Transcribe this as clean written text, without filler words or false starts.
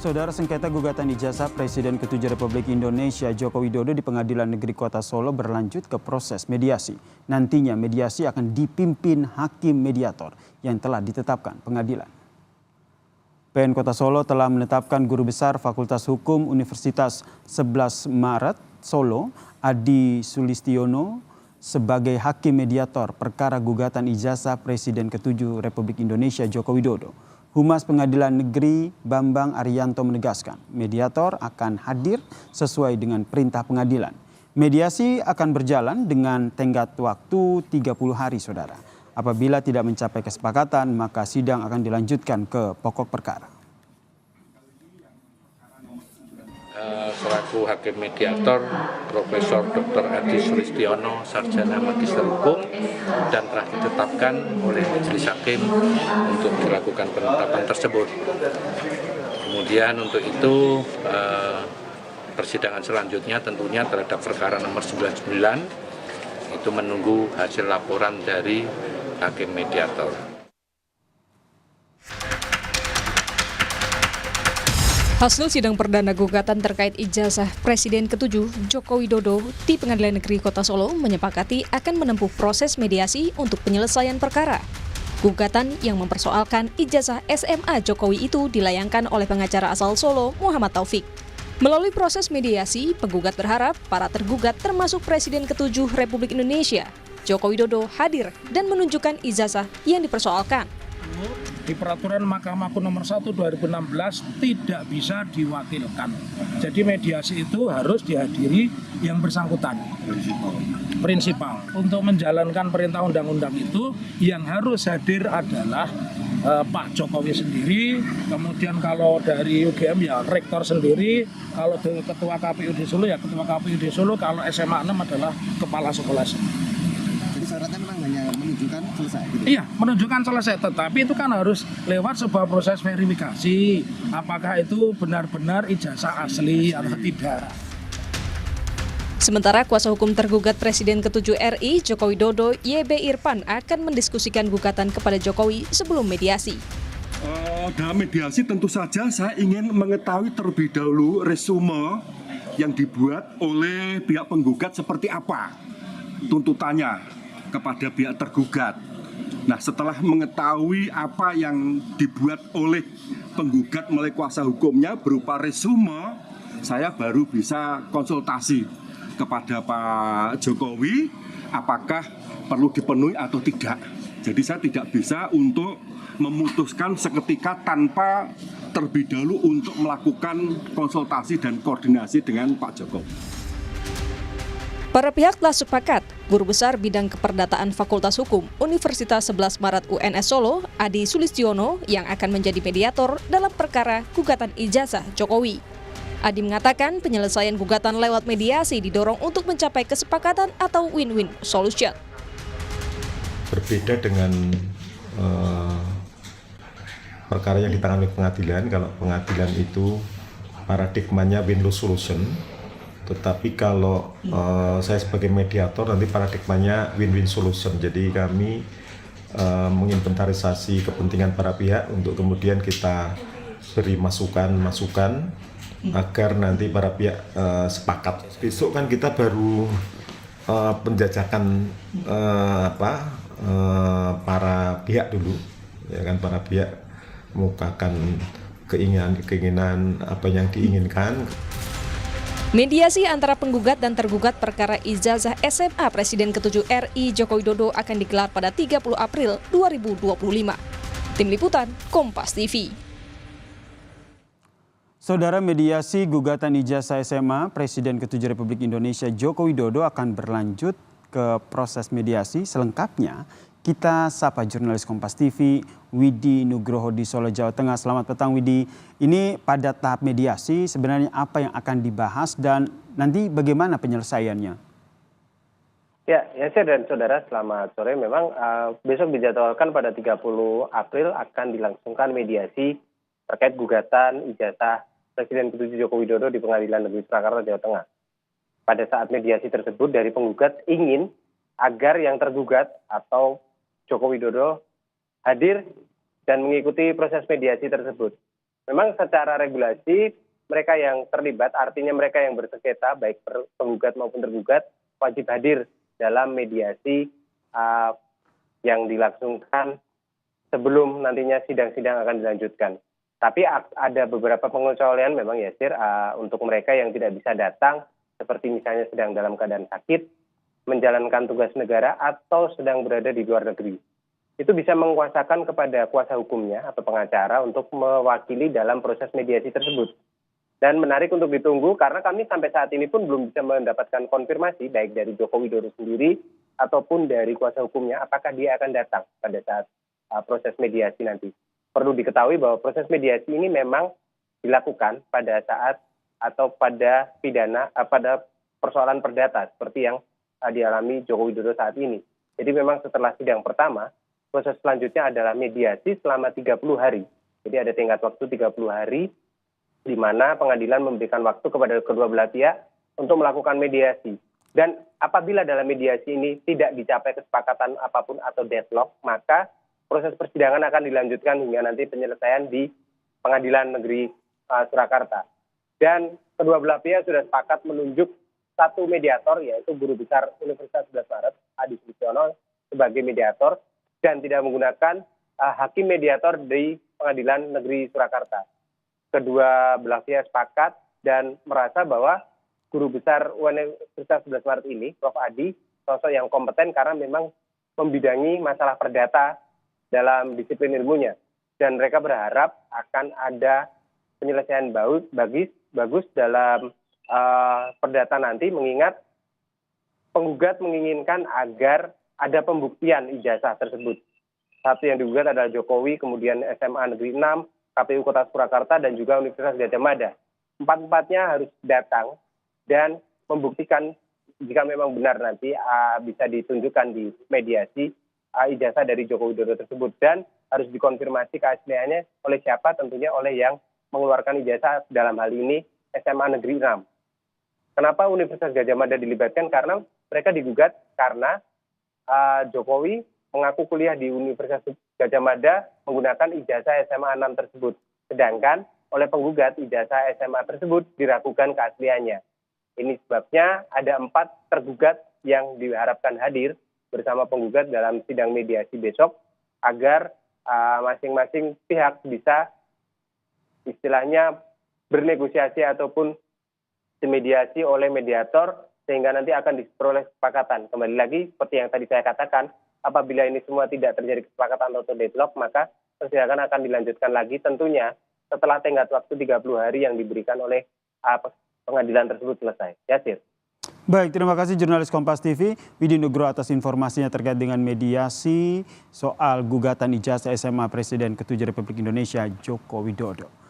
Saudara, sengketa gugatan ijazah Presiden ke-7 Republik Indonesia Joko Widodo di Pengadilan Negeri Kota Solo berlanjut ke proses mediasi. Nantinya mediasi akan dipimpin hakim mediator yang telah ditetapkan pengadilan. PN Kota Solo telah menetapkan Guru Besar Fakultas Hukum Universitas 11 Maret Solo, Adi Sulistiono, sebagai hakim mediator perkara gugatan ijazah Presiden ke-7 Republik Indonesia Joko Widodo. Humas Pengadilan Negeri Bambang Arianto menegaskan, mediator akan hadir sesuai dengan perintah pengadilan. Mediasi akan berjalan dengan tenggat waktu 30 hari, saudara. Apabila tidak mencapai kesepakatan, maka sidang akan dilanjutkan ke pokok perkara. Selaku hakim mediator, Profesor Dr. Adi Sulistiono, Sarjana Magister Hukum, dan telah ditetapkan oleh Majelis Hakim untuk dilakukan penetapan tersebut. Kemudian untuk itu persidangan selanjutnya tentunya terhadap perkara nomor 99 itu menunggu hasil laporan dari hakim mediator. Hasil sidang perdana gugatan terkait ijazah Presiden ke-7 Joko Widodo di Pengadilan Negeri Kota Solo menyepakati akan menempuh proses mediasi untuk penyelesaian perkara. Gugatan yang mempersoalkan ijazah SMA Jokowi itu dilayangkan oleh pengacara asal Solo, Muhammad Taufik. Melalui proses mediasi, penggugat berharap para tergugat termasuk Presiden ke-7 Republik Indonesia, Joko Widodo, hadir dan menunjukkan ijazah yang dipersoalkan. Di peraturan Mahkamah Agung nomor 1 2016 tidak bisa diwakilkan. Jadi mediasi itu harus dihadiri yang bersangkutan. Prinsipal. Untuk menjalankan perintah undang-undang itu yang harus hadir adalah Pak Jokowi sendiri, kemudian kalau dari UGM ya rektor sendiri, kalau dari ketua KPU di Solo ya ketua KPU di Solo, kalau SMA 6 adalah kepala sekolah. Syaratnya memang hanya menunjukkan selesai gitu? Iya, menunjukkan selesai, tetapi itu kan harus lewat sebuah proses verifikasi apakah itu benar-benar ijazah asli atau tidak. Sementara kuasa hukum tergugat Presiden ke-7 RI Joko Widodo, YB Irfan, akan mendiskusikan gugatan kepada Jokowi sebelum mediasi. Dalam mediasi tentu saja saya ingin mengetahui terlebih dahulu resume yang dibuat oleh pihak penggugat seperti apa tuntutannya kepada pihak tergugat. Nah, setelah mengetahui apa yang dibuat oleh penggugat melalui kuasa hukumnya berupa resume, saya baru bisa konsultasi kepada Pak Jokowi apakah perlu dipenuhi atau tidak. Jadi saya tidak bisa untuk memutuskan seketika tanpa terlebih dahulu untuk melakukan konsultasi dan koordinasi dengan Pak Jokowi. Para pihak telah sepakat, Guru Besar Bidang Keperdataan Fakultas Hukum Universitas 11 Maret UNS Solo, Adi Sulistiono, yang akan menjadi mediator dalam perkara gugatan ijazah Jokowi. Adi mengatakan penyelesaian gugatan lewat mediasi didorong untuk mencapai kesepakatan atau win-win solution. Berbeda dengan perkara yang ditangani pengadilan, kalau pengadilan itu paradigmanya win-lose solution. Tetapi kalau saya sebagai mediator nanti paradigmanya win-win solution. Jadi kami menginventarisasi kepentingan para pihak untuk kemudian kita beri masukan agar nanti para pihak sepakat. Besok kan kita baru penjajakan para pihak dulu, ya kan, para pihak mengukakan keinginan apa yang diinginkan. Mediasi antara penggugat dan tergugat perkara ijazah SMA Presiden ke-7 RI Joko Widodo akan digelar pada 30 April 2025. Tim Liputan, Kompas TV. Saudara, mediasi gugatan ijazah SMA Presiden ke-7 Republik Indonesia Joko Widodo akan berlanjut ke proses mediasi. Selengkapnya kita sapa jurnalis Kompas TV Widi Nugroho di Solo, Jawa Tengah. Selamat petang, Widi. Ini pada tahap mediasi sebenarnya apa yang akan dibahas dan nanti bagaimana penyelesaiannya? Ya, dan saudara, selamat sore. Memang besok dijadwalkan pada 30 April akan dilangsungkan mediasi terkait gugatan ijazah Presiden ke-7 Joko Widodo di Pengadilan Negeri Surakarta, Jawa Tengah. Pada saat mediasi tersebut dari penggugat ingin agar yang tergugat atau Joko Widodo hadir dan mengikuti proses mediasi tersebut. memang secara regulasi mereka yang terlibat, artinya mereka yang bersengketa, baik penggugat maupun tergugat, wajib hadir dalam mediasi yang dilangsungkan sebelum nantinya sidang-sidang akan dilanjutkan. Tapi ada beberapa pengecualian memang Yasir untuk mereka yang tidak bisa datang, seperti misalnya sedang dalam keadaan sakit, menjalankan tugas negara, atau sedang berada di luar negeri. Itu bisa menguasakan kepada kuasa hukumnya atau pengacara untuk mewakili dalam proses mediasi tersebut. Dan menarik untuk ditunggu karena kami sampai saat ini pun belum bisa mendapatkan konfirmasi baik dari Joko Widodo sendiri ataupun dari kuasa hukumnya apakah dia akan datang pada saat proses mediasi nanti. Perlu diketahui bahwa proses mediasi ini memang dilakukan pada saat atau pada pada persoalan perdata seperti yang dialami Joko Widodo saat ini. Jadi memang setelah sidang pertama, proses selanjutnya adalah mediasi selama 30 hari. Jadi ada tenggat waktu 30 hari di mana pengadilan memberikan waktu kepada kedua belah pihak untuk melakukan mediasi. Dan apabila dalam mediasi ini tidak dicapai kesepakatan apapun atau deadlock, maka proses persidangan akan dilanjutkan hingga nanti penyelesaian di Pengadilan Negeri Surakarta. Dan kedua belah pihak sudah sepakat menunjuk satu mediator, yaitu Guru Besar Universitas 11 Maret, Adi Sulistiono, sebagai mediator, dan tidak menggunakan hakim mediator di Pengadilan Negeri Surakarta. Kedua belah pihak sepakat dan merasa bahwa Guru Besar Universitas 11 Maret ini, Prof. Adi, sosok yang kompeten karena memang membidangi masalah perdata dalam disiplin ilmunya. Dan mereka berharap akan ada penyelesaian bagus dalam perdata nanti, mengingat penggugat menginginkan agar ada pembuktian ijazah tersebut. Satu yang digugat adalah Jokowi, kemudian SMA Negeri 6, KPU Kota Surakarta, dan juga Universitas Gadjah Mada. Empat-empatnya harus datang dan membuktikan jika memang benar nanti bisa ditunjukkan di mediasi ijazah dari Joko Widodo tersebut. Dan harus dikonfirmasi keasliannya oleh siapa, tentunya oleh yang mengeluarkan ijazah, dalam hal ini SMA Negeri 6. Kenapa Universitas Gadjah Mada dilibatkan? Karena mereka digugat karena Jokowi mengaku kuliah di Universitas Gadjah Mada menggunakan ijazah SMA 6 tersebut. Sedangkan oleh penggugat ijazah SMA tersebut diragukan keasliannya. Ini sebabnya ada 4 tergugat yang diharapkan hadir bersama penggugat dalam sidang mediasi besok agar masing-masing pihak bisa istilahnya bernegosiasi ataupun dimediasi oleh mediator sehingga nanti akan diperoleh kesepakatan. Kembali lagi seperti yang tadi saya katakan, apabila ini semua tidak terjadi kesepakatan atau deadlock, maka persidangan akan dilanjutkan lagi tentunya setelah tenggat waktu 30 hari yang diberikan oleh pengadilan tersebut selesai. Yasir. Baik, terima kasih jurnalis Kompas TV, Widi Nugroho atas informasinya terkait dengan mediasi soal gugatan ijazah SMA Presiden ke-7 Republik Indonesia Joko Widodo.